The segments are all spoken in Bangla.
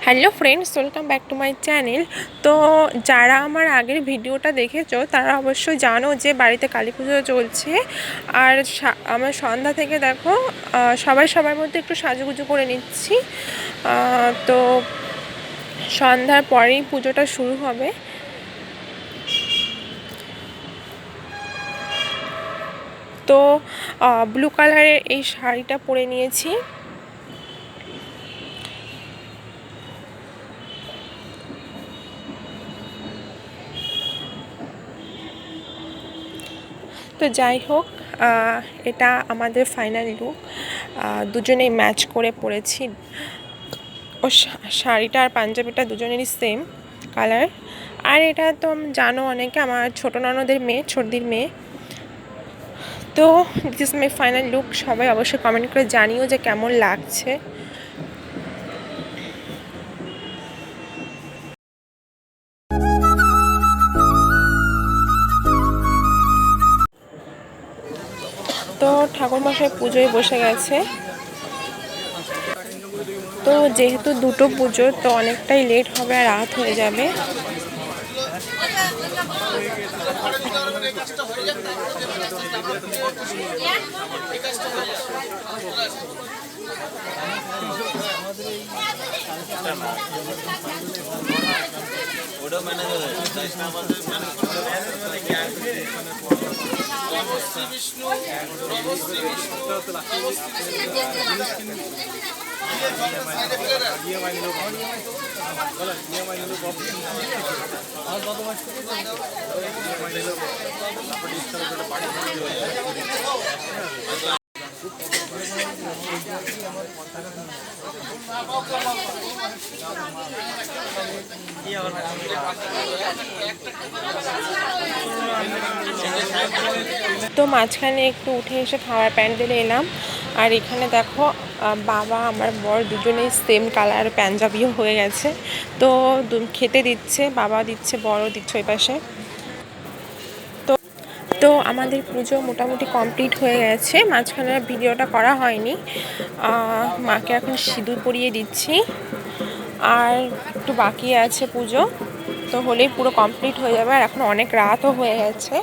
Hello friends, welcome back to my channel. তো যারা আমার আগের ভিডিওটা দেখেছো তারা অবশ্যই জানো যে বাড়িতে কালী পুজো চলছে। আর আমার সন্ধ্যা থেকে দেখো সবাই সবার মধ্যে একটু সাজুগুজু করে নিচ্ছি। তো সন্ধ্যার পরেই পুজোটা শুরু হবে। তো ব্লু কালারের এই শাড়িটা পরে নিয়েছি। তো যাই হোক, এটা আমাদের ফাইনাল লুক। দুজনেই ম্যাচ করে পরেছি। ও শাড়িটা আর পাঞ্জাবিটা দুজনেরই সেম কালার। আর এটা তো জানো অনেকে, আমার ছোটো ননদের মেয়ে, ছোটদির মেয়ে। তো this is my final look. সবাই অবশ্যই কমেন্ট করে জানিও যে কেমন লাগছে। তো ঠাকুরমশাই পুজোয় বসে গেছে। তো যেহেতু দুটো পুজো, তো অনেকটাই লেট হবে আর রাত হয়ে যাবে। তো মাঝখানে একটু উঠে এসে খাওয়ার প্যান্ডেলে এলাম। আর এখানে দেখো বাবা আমার বর দুজনেই সেম কালার পাঞ্জাবিও হয়ে গেছে। তো খেতে দিচ্ছে, বাবা দিচ্ছে, বড়ও দিচ্ছে ওই পাশে। তো আমাদের পুজো মোটামুটি কমপ্লিট হয়ে গেছে। মাঝখানে ভিডিওটা করা হয়নি। মাকে এখন সিঁদুর পরিয়ে দিচ্ছি, আর একটু বাকি আছে পুজো। তো হলেই পুরো কমপ্লিট হয়ে যাবে। আর এখন অনেক রাতও হয়ে গেছে,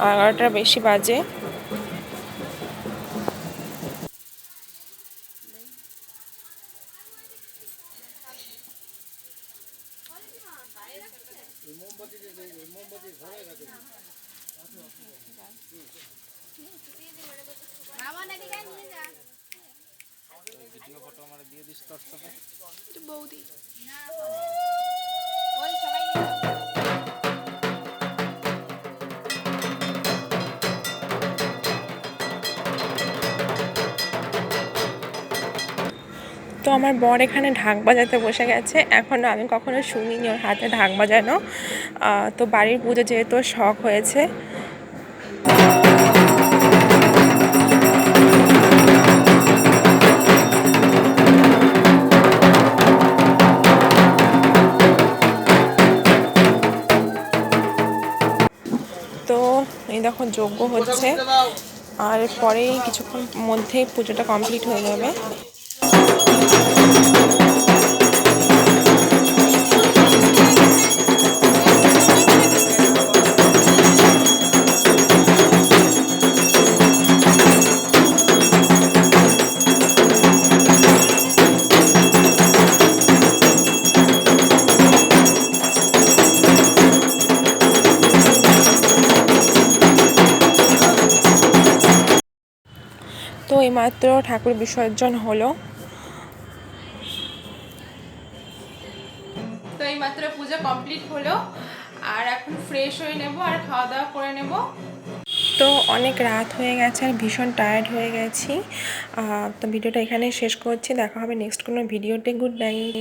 11টার বেশি বাজে। ভিডিও ফটো আমার দিয়ে দিস তোর সাথে বৌদি। ওই সবাই তো আমার বর এখানে ঢাক বাজাতে বসে গেছে। এখনও আমি কখনো শুনিনি ওর হাতে ঢাক বাজানো। তো বাড়ির পুজো যেহেতু শখ হয়েছে। তো এই দেখো যজ্ঞ হচ্ছে, আর পরেই কিছুক্ষণ মধ্যেই পুজোটা কমপ্লিট হয়ে যাবে। তো এইমাত্র ঠাকুর বিসর্জন হলো। তো এইমাত্র পূজা কমপ্লিট হলো, আর এখন ফ্রেশ হয়ে নেব আর খাওয়া দাওয়া করে নেব। তো অনেক রাত হয়ে গেছে আর ভীষণ টায়ার্ড হয়ে গেছি। তো ভিডিওটা এখানে শেষ করছি। দেখা হবে নেক্সট কোনো ভিডিওতে। Good night.